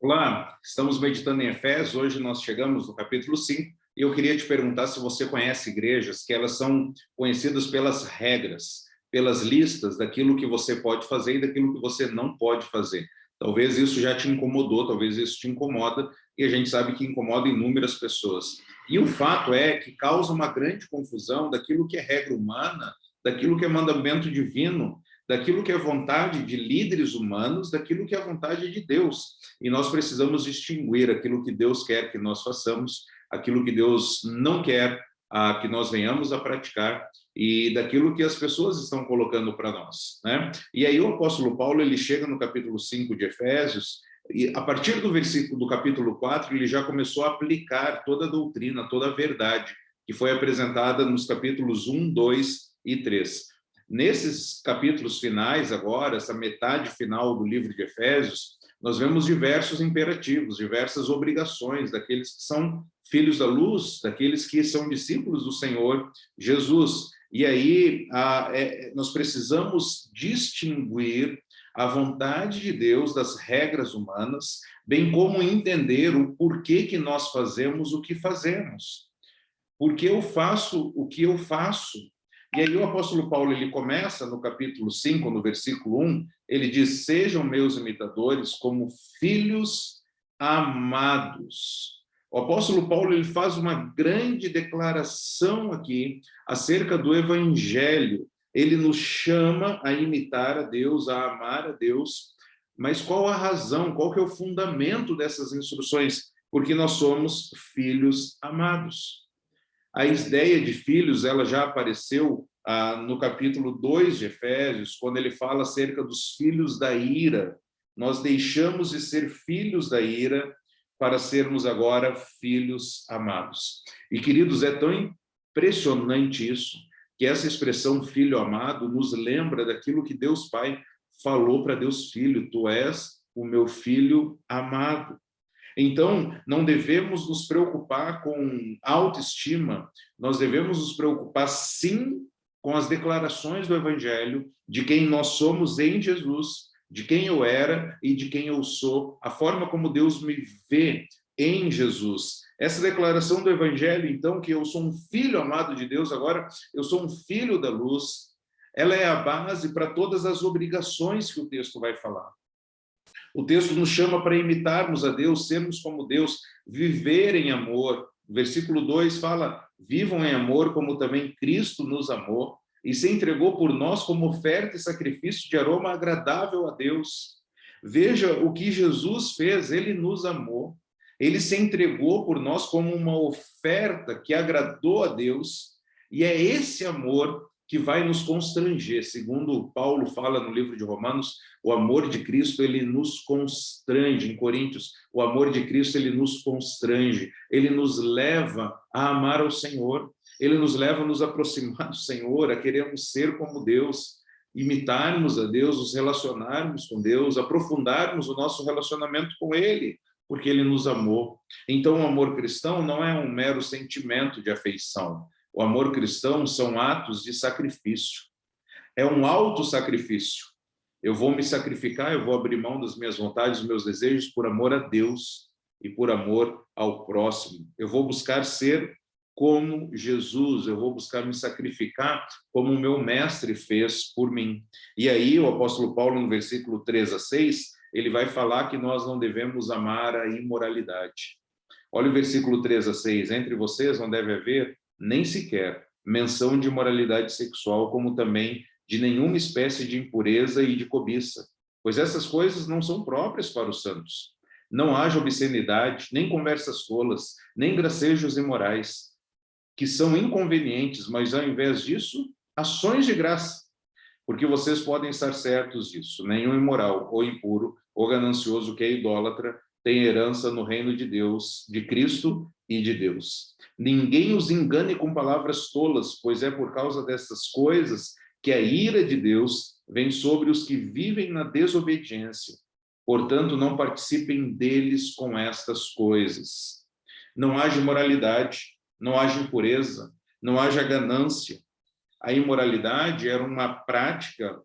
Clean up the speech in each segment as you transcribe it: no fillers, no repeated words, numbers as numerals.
Olá, estamos meditando em Efésios, hoje nós chegamos no capítulo 5, e eu queria te perguntar se você conhece igrejas que elas são conhecidas pelas regras, pelas listas daquilo que você pode fazer e daquilo que você não pode fazer. Talvez isso já te incomodou, talvez isso te incomoda, e a gente sabe que incomoda inúmeras pessoas. E o fato é que causa uma grande confusão daquilo que é regra humana, daquilo que é mandamento divino, daquilo que é vontade de líderes humanos, daquilo que é vontade de Deus. E nós precisamos distinguir aquilo que Deus quer que nós façamos, aquilo que Deus não quer que nós venhamos a praticar e daquilo que as pessoas estão colocando para nós, né? E aí o apóstolo Paulo, ele chega no capítulo 5 de Efésios, e a partir do versículo do capítulo 4, ele já começou a aplicar toda a doutrina, toda a verdade que foi apresentada nos capítulos 1, 2 e 3. Nesses capítulos finais agora, essa metade final do livro de Efésios, nós vemos diversos imperativos, diversas obrigações daqueles que são filhos da luz, daqueles que são discípulos do Senhor Jesus. E aí nós precisamos distinguir a vontade de Deus das regras humanas, bem como entender o porquê que nós fazemos o que fazemos. Porque eu faço o que eu faço. E aí o apóstolo Paulo, ele começa no capítulo 5, no versículo 1, ele diz: sejam meus imitadores como filhos amados. O apóstolo Paulo, ele faz uma grande declaração aqui acerca do evangelho. Ele nos chama a imitar a Deus, a amar a Deus, mas qual a razão, qual que é o fundamento dessas instruções? Porque nós somos filhos amados. A ideia de filhos, ela já apareceu no capítulo 2 de Efésios, quando ele fala acerca dos filhos da ira. Nós deixamos de ser filhos da ira para sermos agora filhos amados. E, queridos, é tão impressionante isso, que essa expressão filho amado nos lembra daquilo que Deus Pai falou para Deus Filho: tu és o meu filho amado. Então, não devemos nos preocupar com autoestima, nós devemos nos preocupar, sim, com as declarações do Evangelho, de quem nós somos em Jesus, de quem eu era e de quem eu sou, a forma como Deus me vê em Jesus. Essa declaração do Evangelho, então, que eu sou um filho amado de Deus, agora eu sou um filho da luz, ela é a base para todas as obrigações que o texto vai falar. O texto nos chama para imitarmos a Deus, sermos como Deus, viver em amor. O versículo 2 fala: vivam em amor como também Cristo nos amou e se entregou por nós como oferta e sacrifício de aroma agradável a Deus. Veja o que Jesus fez, ele nos amou, ele se entregou por nós como uma oferta que agradou a Deus, e é esse amor que vai nos constranger. Segundo Paulo fala no livro de Romanos, o amor de Cristo, ele nos constrange. Em Coríntios, o amor de Cristo, ele nos constrange. Ele nos leva a amar ao Senhor. Ele nos leva a nos aproximar do Senhor, a querermos ser como Deus, imitarmos a Deus, nos relacionarmos com Deus, aprofundarmos o nosso relacionamento com Ele, porque Ele nos amou. Então, o amor cristão não é um mero sentimento de afeição. O amor cristão são atos de sacrifício. É um autossacrifício. Eu vou me sacrificar, eu vou abrir mão das minhas vontades, dos meus desejos por amor a Deus e por amor ao próximo. Eu vou buscar ser como Jesus, eu vou buscar me sacrificar como o meu mestre fez por mim. E aí o apóstolo Paulo, no versículo 3 a 6, ele vai falar que nós não devemos amar a imoralidade. Olha o versículo 3 a 6. Entre vocês não deve haver nem sequer menção de imoralidade sexual, como também de nenhuma espécie de impureza e de cobiça, pois essas coisas não são próprias para os santos. Não haja obscenidade, nem conversas tolas, nem gracejos imorais, que são inconvenientes, mas ao invés disso, ações de graça, porque vocês podem estar certos disso. Nenhum imoral, ou impuro, ou ganancioso que é idólatra, tem herança no reino de Deus, de Cristo e de Deus. Ninguém os engane com palavras tolas, pois é por causa dessas coisas que a ira de Deus vem sobre os que vivem na desobediência. Portanto, não participem deles com estas coisas. Não haja imoralidade, não haja impureza, não haja ganância. A imoralidade era uma prática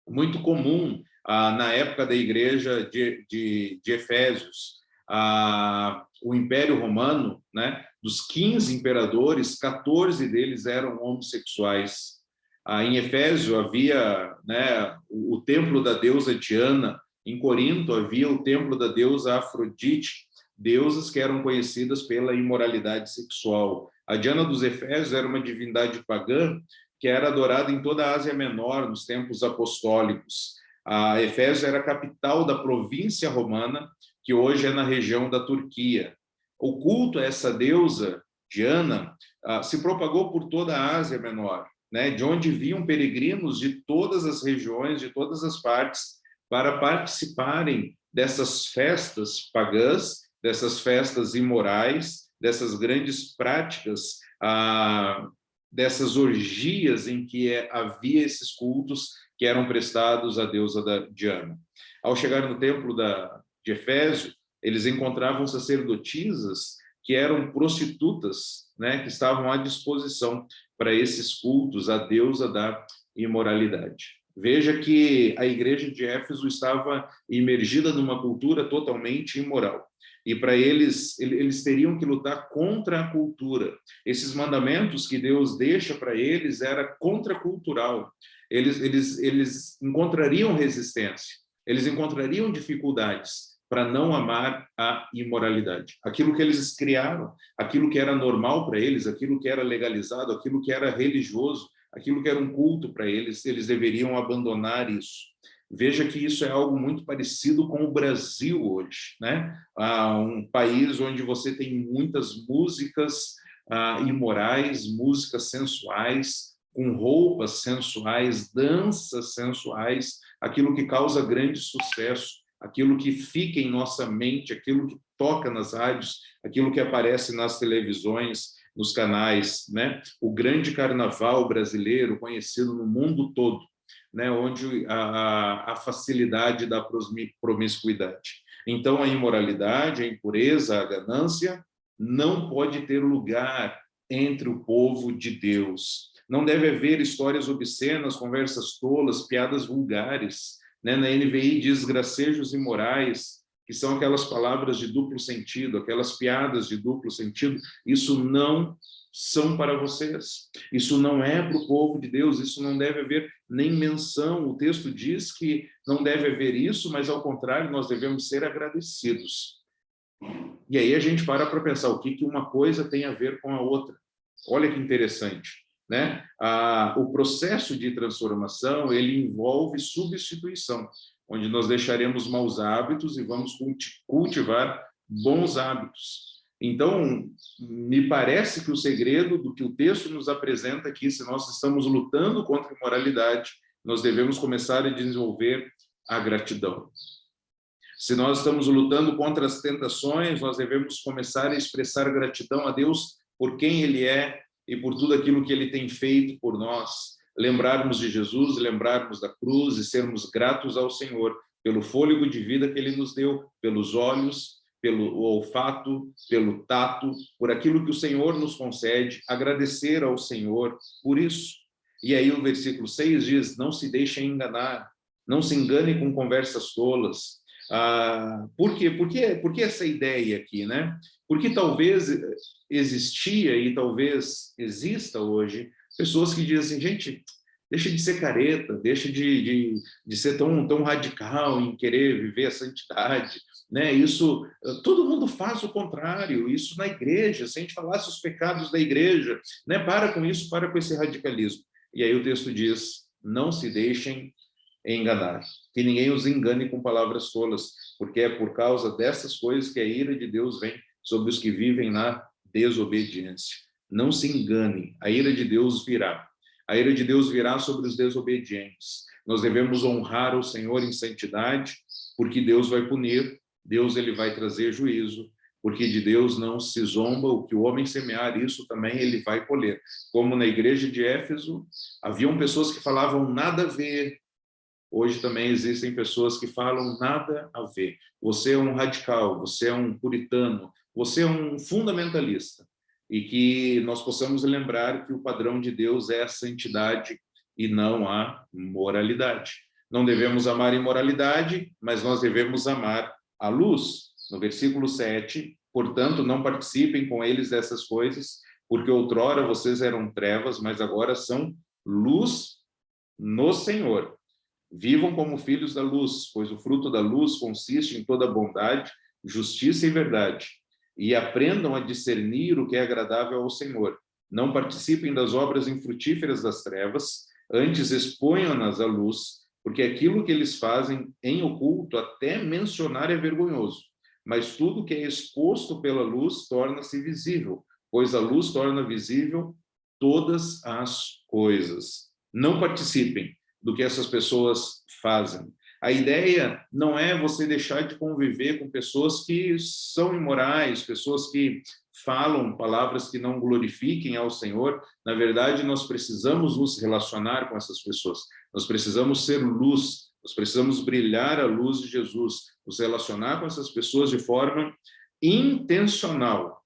muito comum Na época da igreja de Efésios, o Império Romano, né, dos 15 imperadores, 14 deles eram homossexuais. Em Efésio havia, né, o templo da deusa Diana, em Corinto havia o templo da deusa Afrodite, deusas que eram conhecidas pela imoralidade sexual. A Diana dos Efésios era uma divindade pagã que era adorada em toda a Ásia Menor nos tempos apostólicos. A Efésios era a capital da província romana, que hoje é na região da Turquia. O culto a essa deusa, Diana, se propagou por toda a Ásia Menor, né, de onde vinham peregrinos de todas as regiões, de todas as partes, para participarem dessas festas pagãs, dessas festas imorais, dessas grandes práticas, dessas orgias em que havia esses cultos que eram prestados à deusa da Diana. Ao chegar no templo de Efésio, eles encontravam sacerdotisas que eram prostitutas, né, que estavam à disposição para esses cultos à deusa da imoralidade. Veja que a igreja de Éfeso estava imergida numa cultura totalmente imoral. E para eles teriam que lutar contra a cultura. Esses mandamentos que Deus deixa para eles era contracultural. Eles encontrariam resistência, eles encontrariam dificuldades para não amar a imoralidade. Aquilo que eles criaram, aquilo que era normal para eles, aquilo que era legalizado, aquilo que era religioso, aquilo que era um culto para eles, eles deveriam abandonar isso. Veja que isso é algo muito parecido com o Brasil hoje, né? Um país onde você tem muitas músicas imorais, músicas sensuais, com roupas sensuais, danças sensuais, aquilo que causa grande sucesso, aquilo que fica em nossa mente, aquilo que toca nas rádios, aquilo que aparece nas televisões, nos canais, né? O grande carnaval brasileiro, conhecido no mundo todo, né? Onde a facilidade da promiscuidade. Então, a imoralidade, a impureza, a ganância não pode ter lugar entre o povo de Deus. Não deve haver histórias obscenas, conversas tolas, piadas vulgares, né? Na NVI diz gracejos imorais, que são aquelas palavras de duplo sentido, aquelas piadas de duplo sentido. Isso não são para vocês. Isso não é para o povo de Deus, isso não deve haver nem menção. O texto diz que não deve haver isso, mas ao contrário, nós devemos ser agradecidos. E aí a gente para pensar o que uma coisa tem a ver com a outra. Olha que interessante, né? O processo de transformação, ele envolve substituição, onde nós deixaremos maus hábitos e vamos cultivar bons hábitos. Então, me parece que o segredo do que o texto nos apresenta aqui, se nós estamos lutando contra a imoralidade, nós devemos começar a desenvolver a gratidão. Se nós estamos lutando contra as tentações, nós devemos começar a expressar gratidão a Deus por quem Ele é e por tudo aquilo que Ele tem feito por nós. Lembrarmos de Jesus, lembrarmos da cruz e sermos gratos ao Senhor pelo fôlego de vida que Ele nos deu, pelos olhos, pelo olfato, pelo tato, por aquilo que o Senhor nos concede, agradecer ao Senhor por isso. E aí o versículo 6 diz, não se deixem enganar, não se engane com conversas tolas. Por quê? Por que essa ideia aqui, né? Porque talvez existia e talvez exista hoje pessoas que dizem, gente, deixa de ser careta, deixa de ser tão radical em querer viver a santidade, né? Isso, todo mundo faz o contrário, isso na igreja, se a gente falasse os pecados da igreja, né? Para com isso, para com esse radicalismo. E aí o texto diz, não se deixem enganar, que ninguém os engane com palavras tolas, porque é por causa dessas coisas que a ira de Deus vem sobre os que vivem na desobediência. Não se engane, a ira de Deus virá. A ira de Deus virá sobre os desobedientes. Nós devemos honrar o Senhor em santidade, porque Deus vai punir, Deus ele vai trazer juízo, porque de Deus não se zomba, o que o homem semear, isso também ele vai colher. Como na igreja de Éfeso, haviam pessoas que falavam nada a ver. Hoje também existem pessoas que falam nada a ver. Você é um radical, você é um puritano, você é um fundamentalista. E que nós possamos lembrar que o padrão de Deus é a santidade e não a moralidade. Não devemos amar a imoralidade, mas nós devemos amar a luz. No versículo 7, portanto, não participem com eles dessas coisas, porque outrora vocês eram trevas, mas agora são luz no Senhor. Vivam como filhos da luz, pois o fruto da luz consiste em toda bondade, justiça e verdade. E aprendam a discernir o que é agradável ao Senhor. Não participem das obras infrutíferas das trevas, antes exponham-nas à luz, porque aquilo que eles fazem em oculto, até mencionar é vergonhoso. Mas tudo que é exposto pela luz torna-se visível, pois a luz torna visível todas as coisas. Não participem do que essas pessoas fazem. A ideia não é você deixar de conviver com pessoas que são imorais, pessoas que falam palavras que não glorifiquem ao Senhor. Na verdade, nós precisamos nos relacionar com essas pessoas. Nós precisamos ser luz, nós precisamos brilhar a luz de Jesus, nos relacionar com essas pessoas de forma intencional.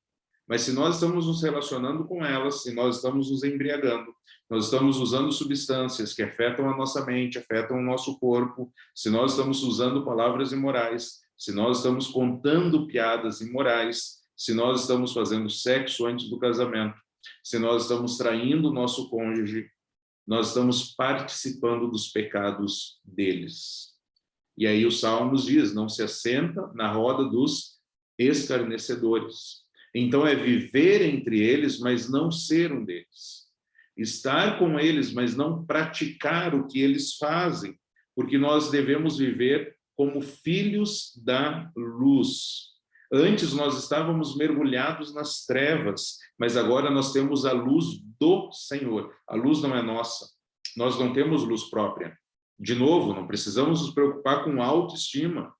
Mas se nós estamos nos relacionando com elas, se nós estamos nos embriagando, nós estamos usando substâncias que afetam a nossa mente, afetam o nosso corpo, se nós estamos usando palavras imorais, se nós estamos contando piadas imorais, se nós estamos fazendo sexo antes do casamento, se nós estamos traindo o nosso cônjuge, nós estamos participando dos pecados deles. E aí o Salmos diz, não se assenta na roda dos escarnecedores. Então é viver entre eles, mas não ser um deles. Estar com eles, mas não praticar o que eles fazem, porque nós devemos viver como filhos da luz. Antes nós estávamos mergulhados nas trevas, mas agora nós temos a luz do Senhor. A luz não é nossa, nós não temos luz própria. De novo, não precisamos nos preocupar com autoestima.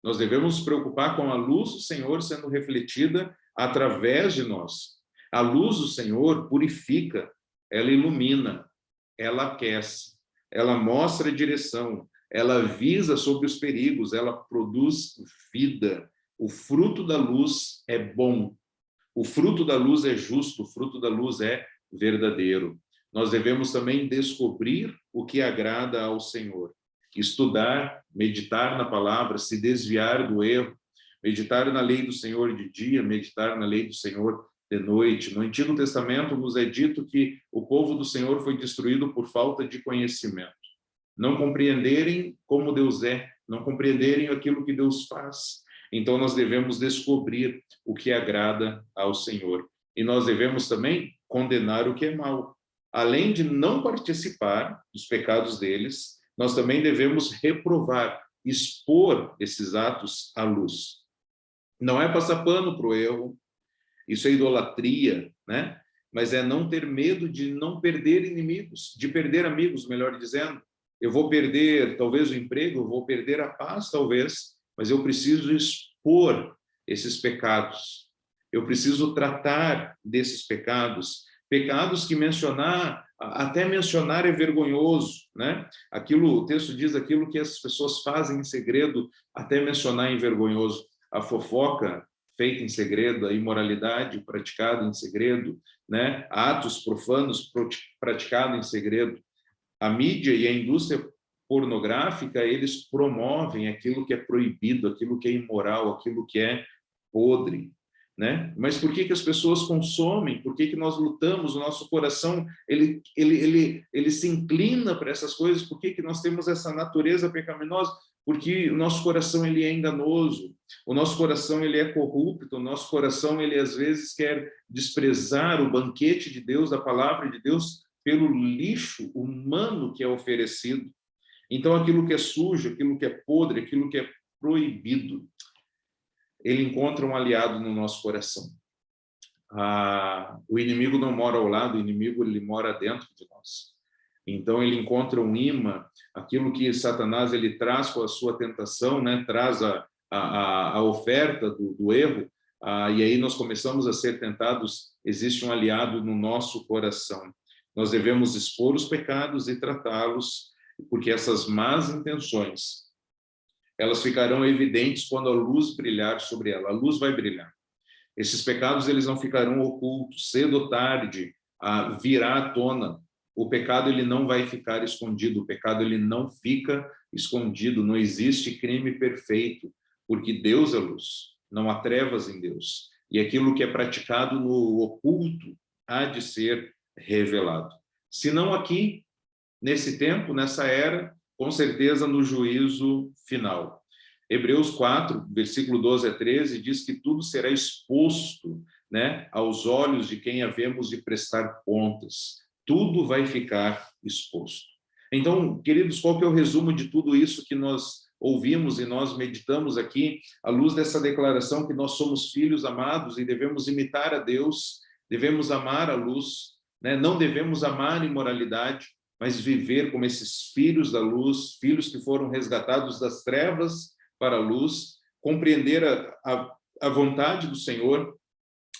Nós devemos nos preocupar com a luz do Senhor sendo refletida através de nós. A luz do Senhor purifica, ela ilumina, ela aquece, ela mostra a direção, ela avisa sobre os perigos, ela produz vida. O fruto da luz é bom, o fruto da luz é justo, o fruto da luz é verdadeiro. Nós devemos também descobrir o que agrada ao Senhor, estudar, meditar na palavra, se desviar do erro, meditar na lei do Senhor de dia, meditar na lei do Senhor de noite. No Antigo Testamento nos é dito que o povo do Senhor foi destruído por falta de conhecimento. Não compreenderem como Deus é, não compreenderem aquilo que Deus faz. Então nós devemos descobrir o que agrada ao Senhor. E nós devemos também condenar o que é mal. Além de não participar dos pecados deles, nós também devemos reprovar, expor esses atos à luz. Não é passar pano para o erro, isso é idolatria, né? Mas é não ter medo de não perder inimigos, de perder amigos, melhor dizendo. Eu vou perder, talvez, o emprego, eu vou perder a paz, talvez, mas eu preciso expor esses pecados. Eu preciso tratar desses pecados. Pecados que até mencionar é vergonhoso, né? O texto diz aquilo que as pessoas fazem em segredo, até mencionar é vergonhoso. A fofoca feita em segredo, a imoralidade praticada em segredo, né? Atos profanos praticados em segredo. A mídia e a indústria pornográfica, eles promovem aquilo que é proibido, aquilo que é imoral, aquilo que é podre, né? Mas por que as pessoas consomem? Por que nós lutamos? O nosso coração, ele se inclina para essas coisas. Por que nós temos essa natureza pecaminosa? Porque o nosso coração, ele é enganoso, o nosso coração, ele é corrupto, o nosso coração, ele às vezes quer desprezar o banquete de Deus, da palavra de Deus, pelo lixo humano que é oferecido. Então, aquilo que é sujo, aquilo que é podre, aquilo que é proibido, ele encontra um aliado no nosso coração. O inimigo não mora ao lado, o inimigo ele mora dentro de nós. Então, ele encontra um imã, aquilo que Satanás ele traz com a sua tentação, né? Traz a oferta do erro, e aí nós começamos a ser tentados, existe um aliado no nosso coração. Nós devemos expor os pecados e tratá-los, porque essas más intenções, elas ficarão evidentes quando a luz brilhar sobre ela. A luz vai brilhar. Esses pecados, eles não ficarão ocultos. Cedo ou tarde, virá à tona. o pecado ele não vai ficar escondido, o pecado ele não fica escondido, não existe crime perfeito, porque Deus é luz, não há trevas em Deus. E aquilo que é praticado no oculto há de ser revelado. Se não aqui, nesse tempo, nessa era, com certeza no juízo final. Hebreus 4, versículo 12 a 13, diz que tudo será exposto, né, aos olhos de quem havemos de prestar contas. Tudo vai ficar exposto. Então, queridos, qual que é o resumo de tudo isso que nós ouvimos e nós meditamos aqui, à luz dessa declaração que nós somos filhos amados e devemos imitar a Deus, devemos amar a luz, né? Não devemos amar a imoralidade, mas viver como esses filhos da luz, filhos que foram resgatados das trevas para a luz, compreender a vontade do Senhor,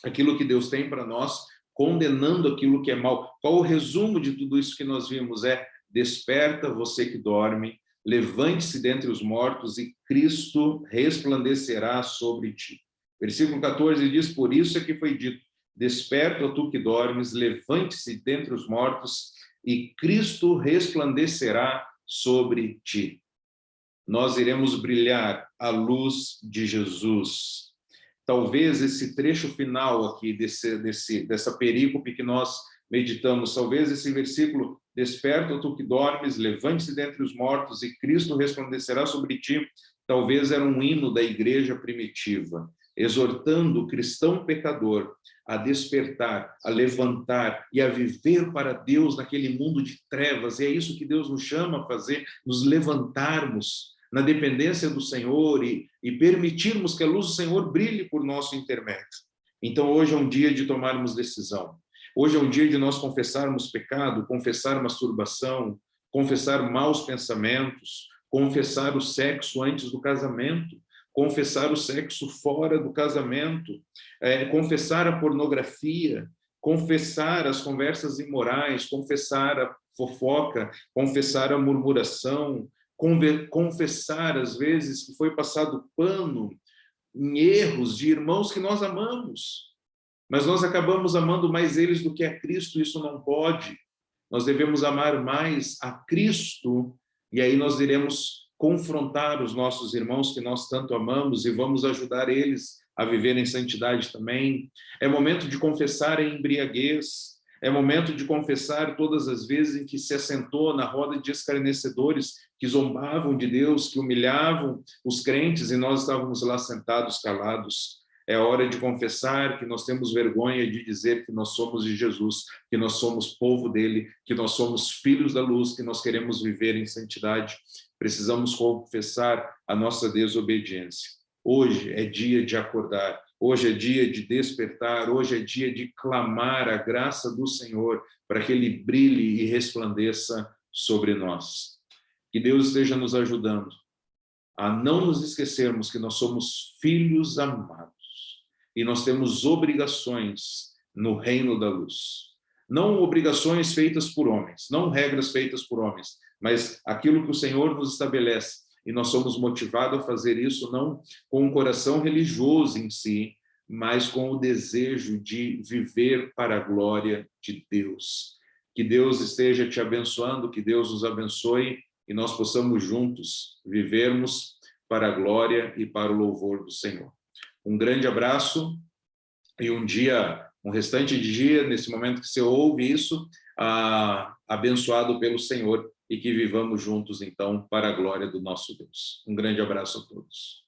aquilo que Deus tem para nós, condenando aquilo que é mal. Qual o resumo de tudo isso que nós vimos? Desperta você que dorme, levante-se dentre os mortos e Cristo resplandecerá sobre ti. Versículo 14 diz, por isso é que foi dito, desperta tu que dormes, levante-se dentre os mortos e Cristo resplandecerá sobre ti. Nós iremos brilhar à luz de Jesus. Talvez esse trecho final aqui, dessa perícope que nós meditamos, talvez esse versículo, desperta tu que dormes, levante-se dentre os mortos e Cristo resplandecerá sobre ti, talvez era um hino da igreja primitiva, exortando o cristão pecador a despertar, a levantar e a viver para Deus naquele mundo de trevas. E é isso que Deus nos chama a fazer, nos levantarmos na dependência do Senhor e permitirmos que a luz do Senhor brilhe por nosso intermédio. Então, hoje é um dia de tomarmos decisão. Hoje é um dia de nós confessarmos pecado, confessar masturbação, confessar maus pensamentos, confessar o sexo antes do casamento, confessar o sexo fora do casamento, confessar a pornografia, confessar as conversas imorais, confessar a fofoca, confessar a murmuração, confessar, às vezes, que foi passado pano em erros de irmãos que nós amamos, mas nós acabamos amando mais eles do que a Cristo, isso não pode. Nós devemos amar mais a Cristo, e aí nós iremos confrontar os nossos irmãos que nós tanto amamos e vamos ajudar eles a viver em santidade também. É momento de confessar a embriaguez, é momento de confessar todas as vezes em que se assentou na roda de escarnecedores que zombavam de Deus, que humilhavam os crentes e nós estávamos lá sentados calados. É hora de confessar que nós temos vergonha de dizer que nós somos de Jesus, que nós somos povo dele, que nós somos filhos da luz, que nós queremos viver em santidade. Precisamos confessar a nossa desobediência. Hoje é dia de acordar, hoje é dia de despertar, hoje é dia de clamar a graça do Senhor para que Ele brilhe e resplandeça sobre nós. Que Deus esteja nos ajudando a não nos esquecermos que nós somos filhos amados e nós temos obrigações no reino da luz. Não obrigações feitas por homens, não regras feitas por homens, mas aquilo que o Senhor nos estabelece. E nós somos motivados a fazer isso não com um coração religioso em si, mas com o desejo de viver para a glória de Deus. Que Deus esteja te abençoando, que Deus nos abençoe e nós possamos juntos vivermos para a glória e para o louvor do Senhor. Um grande abraço e um restante de dia, nesse momento que você ouve isso, abençoado pelo Senhor e que vivamos juntos, então, para a glória do nosso Deus. Um grande abraço a todos.